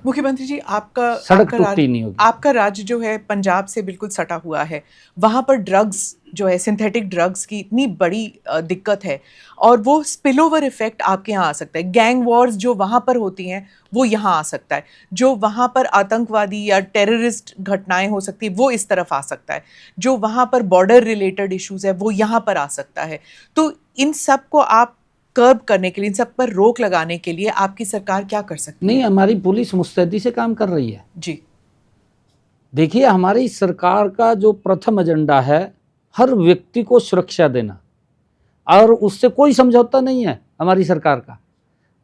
मुख्यमंत्री जी, आपका सड़क टूटी नहीं होगी। आपका राज्य जो है पंजाब से बिल्कुल सटा हुआ है, वहाँ पर ड्रग्स जो है, सिंथेटिक ड्रग्स की इतनी बड़ी दिक्कत है, और वो स्पिल ओवर इफेक्ट आपके यहाँ आ सकता है। गैंग वॉर्स जो वहाँ पर होती हैं वो यहाँ आ सकता है, जो वहाँ पर आतंकवादी या टेररिस्ट घटनाएं हो सकती है वो इस तरफ आ सकता है, जो वहाँ पर बॉर्डर रिलेटेड इश्यूज है वो यहाँ पर आ सकता है। तो इन सब को आप कर्ब करने के लिए, इन सब पर रोक लगाने के लिए आपकी सरकार क्या कर सकती है? नहीं, हमारी पुलिस मुस्तैदी से काम कर रही है जी। देखिए, हमारी सरकार का जो प्रथम एजेंडा है हर व्यक्ति को सुरक्षा देना, और उससे कोई समझौता नहीं है हमारी सरकार का,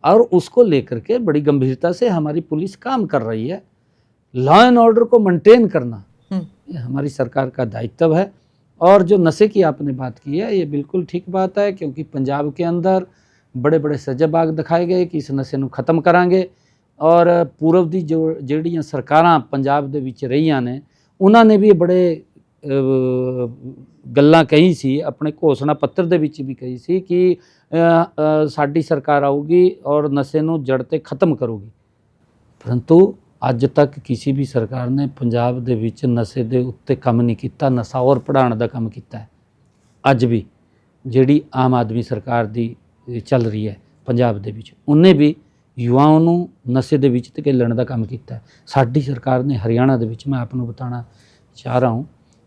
और उसको लेकर के बड़ी गंभीरता से हमारी पुलिस काम कर रही है। लॉ एंड ऑर्डर को मेंटेन करना ये हमारी सरकार का दायित्व है। और जो नशे की आपने बात की है, ये बिल्कुल ठीक बात है, क्योंकि पंजाब के अंदर बड़े बड़े सजबाग दिखाए गए कि इस नशे ਨੂੰ खत्म करांगे, और पूर्व ਦੀ ਜਿਹੜੀਆਂ ਸਰਕਾਰਾਂ ਪੰਜਾਬ ਦੇ ਵਿੱਚ ਰਹੀਆਂ ਨੇ ਉਹਨਾਂ ਨੇ ਵੀ ਬੜੇ ਗੱਲਾਂ ਕਹੀ ਸੀ, ਆਪਣੇ ਘੋਸ਼ਣਾ ਪੱਤਰ ਦੇ ਵਿੱਚ ਵੀ ਕਹੀ ਸੀ ਕਿ ਸਾਡੀ ਸਰਕਾਰ ਆਊਗੀ ਔਰ ਨਸ਼ੇ ਨੂੰ ਜੜ ਤੇ ਖਤਮ ਕਰੂਗੀ। परंतु ਅੱਜ ਤੱਕ ਕਿਸੇ ਵੀ ਸਰਕਾਰ ਨੇ ਪੰਜਾਬ ਦੇ ਵਿੱਚ ਨਸ਼ੇ ਦੇ ਉੱਤੇ ਕੰਮ ਨਹੀਂ ਕੀਤਾ, ਨਸ਼ਾ ਹੋਰ ਪੜਾਉਣ ਦਾ ਕੰਮ ਕੀਤਾ ਹੈ। ਅੱਜ ਵੀ ਜਿਹੜੀ ਆਮ ਆਦਮੀ ਸਰਕਾਰ ਦੀ ਚੱਲ ਰਹੀ ਹੈ ਪੰਜਾਬ ਦੇ ਵਿੱਚ, ਉਹਨੇ ਵੀ युवाओं ਨੂੰ नशे ਦੇ ਵਿੱਚ ਧਕੇਲਣ ਦਾ ਕੰਮ ਕੀਤਾ ਹੈ। ਸਾਡੀ सरकार ने हरियाणा ਦੇ ਵਿੱਚ, मैं आपको बताना चाह रहा हूँ,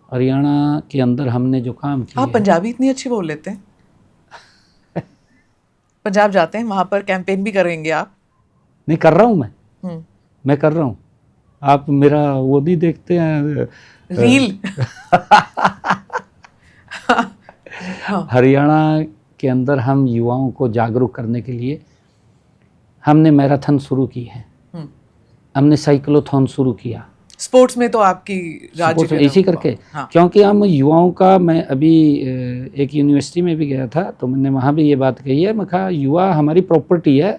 हरियाणा के अंदर हमने जो काम किया। आप पंजाबी इतनी अच्छी बोल लेते हैं। पंजाब जाते हैं, वहाँ पर कैंपेन भी करेंगे आप? नहीं कर रहा हूँ मैं कर रहा हूँ। आप मेरा वो नहीं देखते हैं रील? हरियाणा के अंदर हम युवाओं को जागरूक करने के लिए हमने मैराथन शुरू की है, हमने साइक्लोथॉन शुरू किया। स्पोर्ट्स में तो आपकी राज्य में इसी करके हाँ। क्योंकि हम युवाओं का, मैं अभी एक यूनिवर्सिटी में भी गया था तो मैंने वहाँ भी ये बात कही है, मैं कहा युवा हमारी प्रॉपर्टी है,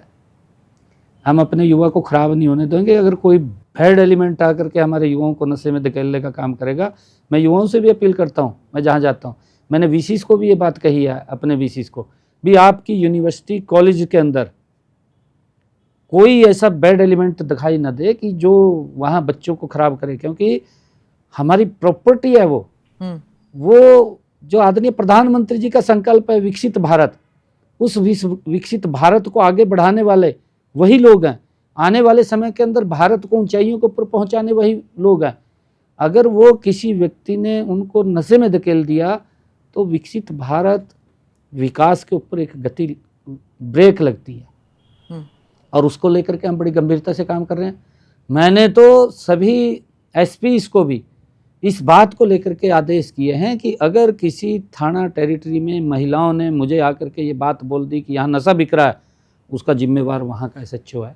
हम अपने युवा को ख़राब नहीं होने देंगे। अगर कोई बैड एलिमेंट आकर के हमारे युवाओं को नशे में धकेलने का काम करेगा, मैं युवाओं से भी अपील करता हूँ, मैं जहाँ जाता हूँ, मैंने वीसीस को भी ये बात कही है, अपने वीसीस को भी, आपकी यूनिवर्सिटी कॉलेज के अंदर कोई ऐसा बैड एलिमेंट दिखाई न दे कि जो वहाँ बच्चों को ख़राब करे, क्योंकि हमारी प्रॉपर्टी है वो जो आदरणीय प्रधानमंत्री जी का संकल्प है विकसित भारत, उस विकसित भारत को आगे बढ़ाने वाले वही लोग हैं। आने वाले समय के अंदर भारत को ऊंचाइयों के ऊपर पहुंचाने वही लोग हैं। अगर वो किसी व्यक्ति ने उनको नशे में धकेल दिया तो विकसित भारत विकास के ऊपर एक गति ब्रेक लगती है, और उसको लेकर के हम बड़ी गंभीरता से काम कर रहे हैं। मैंने तो सभी एसपीज को भी इस बात को लेकर के आदेश किए हैं कि अगर किसी थाना टेरिटरी में महिलाओं ने मुझे आकर के ये बात बोल दी कि यहाँ नशा बिक रहा है, उसका जिम्मेवार वहाँ का एसएचओ है,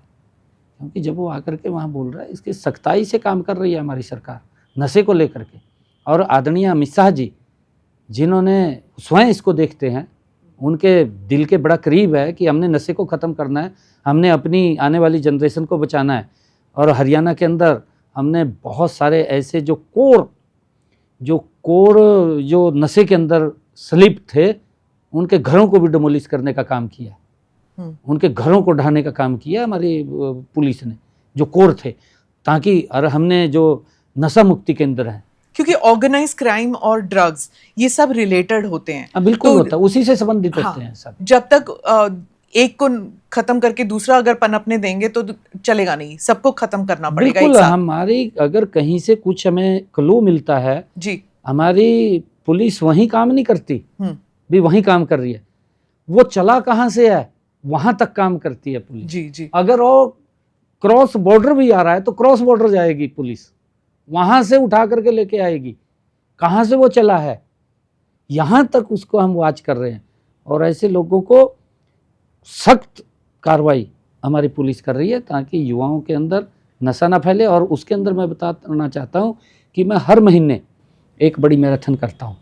क्योंकि जब वो आकर के वहाँ बोल रहा है, इसकी सख्ताई से काम कर रही है हमारी सरकार नशे को लेकर के। और आदरणीय अमित शाह जी, जिन्होंने स्वयं इसको देखते हैं, उनके दिल के बड़ा करीब है कि हमने नशे को ख़त्म करना है, हमने अपनी आने वाली जनरेशन को बचाना है। और हरियाणा के अंदर हमने बहुत सारे ऐसे जो कोर जो नशे के अंदर स्लिप थे, उनके घरों को भी डिमोलिश करने का काम किया, उनके घरों को ढाने का काम किया हमारी पुलिस ने, जो कोर थे, ताकि और हमने जो नशा मुक्ति केंद्र हैं, क्योंकि ऑर्गेनाइज क्राइम और ड्रग्स ये सब रिलेटेड होते हैं। बिल्कुल तो, होता है, उसी से संबंधित होते हैं सब। जब तक एक को खत्म करके दूसरा अगर पनपने देंगे तो चलेगा नहीं, सबको खत्म करना पड़ेगा। बिल्कुल, हमारी अगर कहीं से कुछ हमें क्लू मिलता है जी, हमारी पुलिस वहीं काम नहीं करती, भी वहीं काम कर रही है, वो चला कहाँ से है वहां तक काम करती है पुलिस। जी जी। अगर वो क्रॉस बॉर्डर भी आ रहा है तो क्रॉस बॉर्डर जाएगी पुलिस, वहां से उठा करके लेके आएगी, कहाँ से वो चला है यहाँ तक उसको हम वॉच कर रहे हैं। और ऐसे लोगों को सख्त कार्रवाई हमारी पुलिस कर रही है ताकि युवाओं के अंदर नशा ना फैले। और उसके अंदर मैं बताना चाहता हूँ कि मैं हर महीने एक बड़ी मैराथन करता हूँ,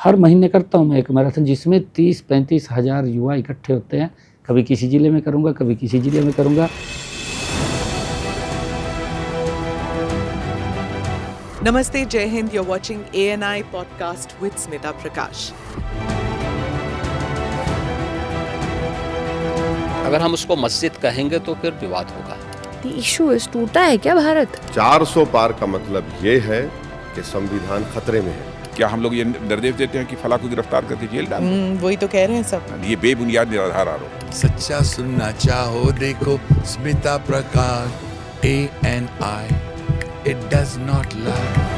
हर महीने करता हूँ मैं एक मैराथन, जिसमें 30-35 हज़ार युवा इकट्ठे होते हैं। कभी किसी ज़िले में करूँगा, कभी किसी ज़िले में करूँगा। नमस्ते, जय Hind. you're watching ANI podcast with Smita प्रकाश। अगर हम उसको मस्जिद कहेंगे तो फिर विवाद होगा। The issue is, टूटा है क्या भारत? 400 पार का मतलब ये है कि संविधान खतरे में है। क्या हम लोग ये निर्देश देते हैं कि फला को गिरफ्तार करके जेल डाल दो? वही तो कह रहे हैं सब। ये बेबुनियाद निराधार आरोप। सच्चा सुनना चाहो देखो स्मिता प्रकाश ANI, it does not lie।